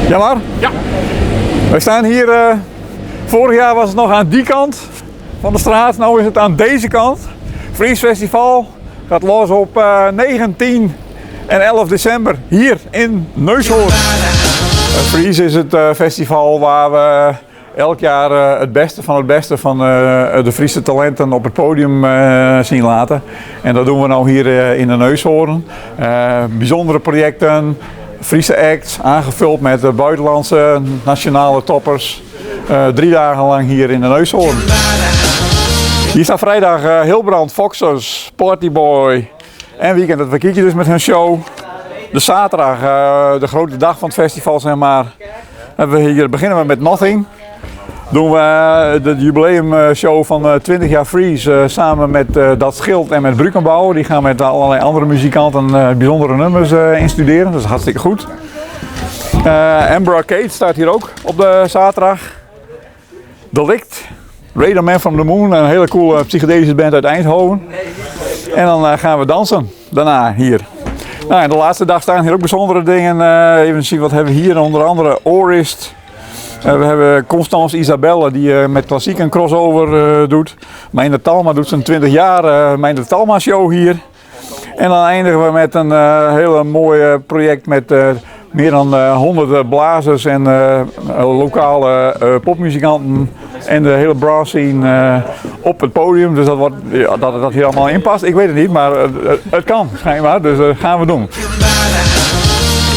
Ja maar? Ja. We staan hier, vorig jaar was het nog aan die kant van de straat, nu is het aan deze kant. Freeze Festival gaat los op 19 en 11 december hier in Neushoorn. Freeze is het festival waar we elk jaar het beste van de Friese talenten op het podium zien laten. En dat doen we nou hier in de Neushoorn. Bijzondere projecten, Friese acts, aangevuld met buitenlandse nationale toppers. 3 dagen lang hier in de Neushoorn. Hier staat vrijdag Hilbrand, Foxers, Partyboy en Weekend het Wakietje dus met hun show. De zaterdag, de grote dag van het festival zeg maar, beginnen we met Nothing. Doen we de jubileumshow van 20 jaar Freeze samen met Dat Schild en met Brukenbouw. Die gaan met allerlei andere muzikanten bijzondere nummers instuderen, dat is hartstikke goed. Amber Arcade staat hier ook op de zaterdag. Delict, Radar Man from the Moon, een hele coole psychedelische band uit Eindhoven. En dan gaan we dansen, daarna hier. Nou, en de laatste dag staan hier ook bijzondere dingen. Even zien wat hebben we hier, onder andere Orist. We hebben Constance Isabelle die met klassiek een crossover doet. Meijner Talma doet zijn 20 jaar Meijner Talma show hier. En dan eindigen we met een hele mooi project met meer dan 100 blazers en lokale popmuzikanten en de hele brass scene op het podium. Dus dat hier allemaal in past, ik weet het niet, maar het kan schijnbaar, dus dat gaan we doen.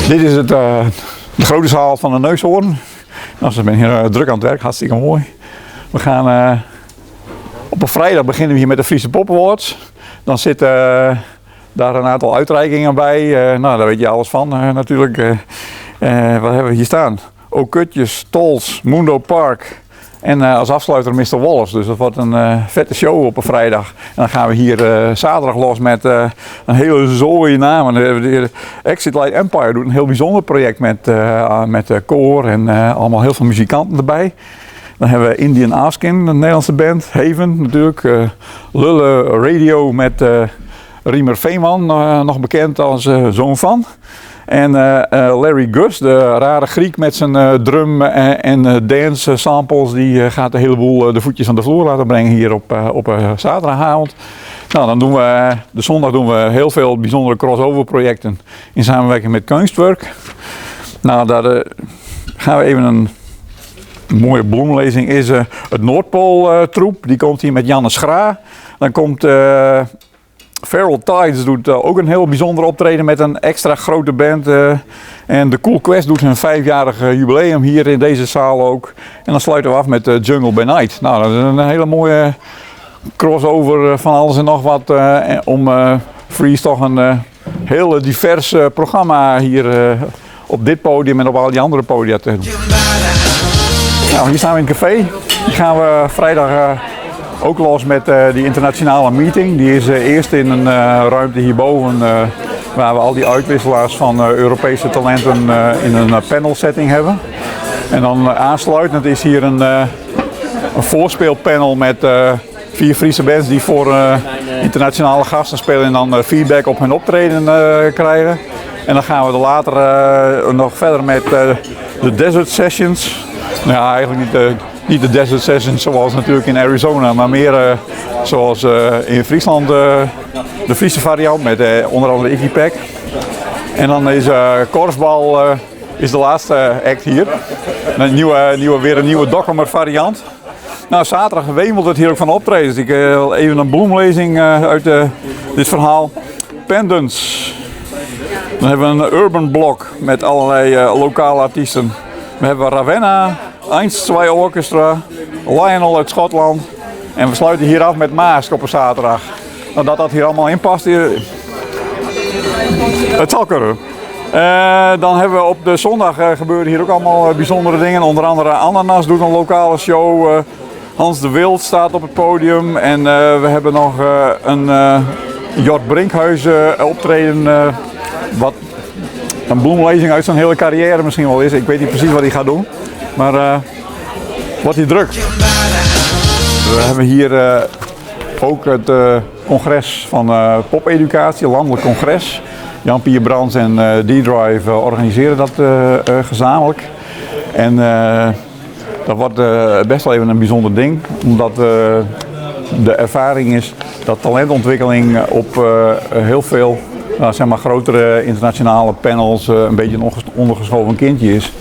Dit is de grote zaal van de Neushoorn. Nou, ze zijn hier druk aan het werk, hartstikke mooi. We gaan op een vrijdag beginnen we hier met de Friese Pop Awards. Dan zitten daar een aantal uitreikingen bij. Nou, daar weet je alles van natuurlijk. Wat hebben we hier staan? Okutjes, Tols, Mundo Park en als afsluiter Mr. Wallace. Dus dat wordt een vette show op een vrijdag. En dan gaan we hier zaterdag los met een hele zooi namen. De Exit Light Empire doet een heel bijzonder project met koor en allemaal heel veel muzikanten erbij. Dan hebben we Indian Askin, een Nederlandse band. Haven natuurlijk. Lulle Radio met Riemer Veeman, nog bekend als zoon van. En Larry Gus, de rare Griek met zijn drum en dance samples, die gaat een heleboel de voetjes aan de vloer laten brengen hier op zaterdagavond. Nou, dan doen we, de zondag doen we heel veel bijzondere crossover projecten in samenwerking met Kunstwerk. Nou, daar gaan we even een mooie bloemlezing is het Noordpool troep, die komt hier met Janne Schra. Dan komt Feral Tides doet ook een heel bijzonder optreden met een extra grote band. En de Cool Quest doet hun 5-jarige jubileum hier in deze zaal ook. En dan sluiten we af met Jungle by Night. Nou, dat is een hele mooie crossover van alles en nog wat. Om Freeze toch een heel divers programma hier op dit podium en op al die andere podia te doen. Nou, hier staan we in het café. Hier gaan we vrijdag ook los met die internationale meeting. Die is eerst in een ruimte hierboven waar we al die uitwisselaars van Europese talenten in een panel setting hebben. En dan aansluitend is hier een voorspeelpanel met 4 Friese bands die voor internationale gasten spelen en dan feedback op hun optreden krijgen. En dan gaan we er later nog verder met de Desert Sessions. Nou ja, eigenlijk niet de Desert Sessions zoals natuurlijk in Arizona, maar meer zoals in Friesland de Friese variant met onder andere Iggy Pack. En dan is korfbal is de laatste act hier. Weer een nieuwe Dokkumer variant. Nou, zaterdag wemelt het hier ook van optredens. Ik even een bloemlezing uit dit verhaal. Pendants. Dan hebben we een urban blok met allerlei lokale artiesten. We hebben Ravenna, 1, 2 Orchestra, Lionel uit Schotland. En we sluiten hier af met Maask op een zaterdag. Nou, dat hier allemaal in past, het zal kunnen. Dan hebben we op de zondag gebeuren hier ook allemaal bijzondere dingen. Onder andere Ananas doet een lokale show. Hans de Wild staat op het podium. En we hebben nog een Jort Brinkhuis optreden. Wat een bloemlezing uit zijn hele carrière misschien wel is. Ik weet niet precies wat hij gaat doen. Maar wordt hij druk. We hebben hier ook het congres van popeducatie, landelijk congres. Jan-Pier Brands en D-Drive organiseren dat gezamenlijk. En dat wordt best wel even een bijzonder ding, omdat de ervaring is dat talentontwikkeling op heel veel zeg maar grotere internationale panels een beetje een ondergeschoven kindje is.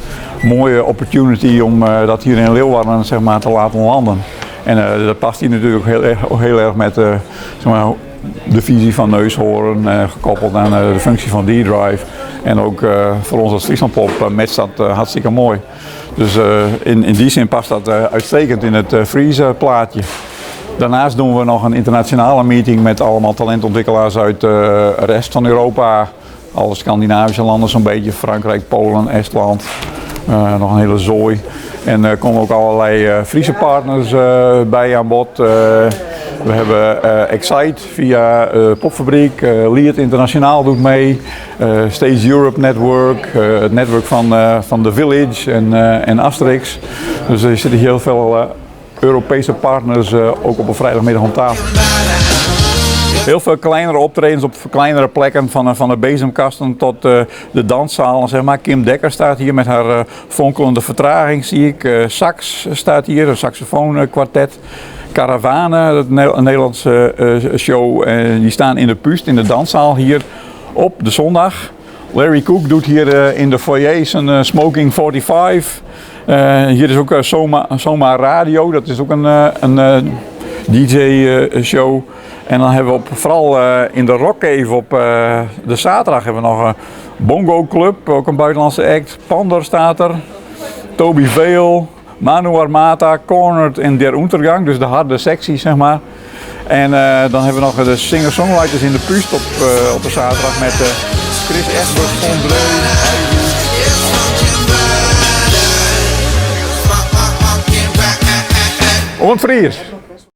Mooie opportunity om dat hier in Leeuwarden zeg maar, te laten landen. En dat past hier natuurlijk heel erg met zeg maar, de visie van Neushoorn, gekoppeld aan de functie van D-Drive. En ook voor ons als Frieslandpop matcht dat hartstikke mooi. Dus in die zin past dat uitstekend in het Friese plaatje. Daarnaast doen we nog een internationale meeting met allemaal talentontwikkelaars uit de rest van Europa. Alle Scandinavische landen zo'n beetje, Frankrijk, Polen, Estland, nog een hele zooi. En er komen ook allerlei Friese partners bij aan bod. We hebben Excite via Popfabriek, Liert Internationaal doet mee, Stage Europe Network, het netwerk van The Village en Asterix. Dus er zitten heel veel Europese partners ook op een vrijdagmiddag om tafel. Heel veel kleinere optredens op kleinere plekken, van de bezemkasten tot de danszalen. Zeg maar. Kim Dekker staat hier met haar fonkelende vertraging, zie ik. Sax staat hier, een saxofoonkwartet. Caravane, een Nederlandse show, die staan in de Pust, in de danszaal hier op de zondag. Larry Cook doet hier in de foyer zijn Smoking 45. Hier is ook Soma Radio, dat is ook een DJ-show. En dan hebben we vooral in de Rockcave op de zaterdag hebben we nog een Bongo Club, ook een buitenlandse act. Pander staat er, Toby Vale, Manu Armata, Cornered en Der Untergang, dus de harde sectie zeg maar. En dan hebben we nog de singer-songwriters in de Pust op de zaterdag met Chris Esbert, Von Dreu. Und Fries.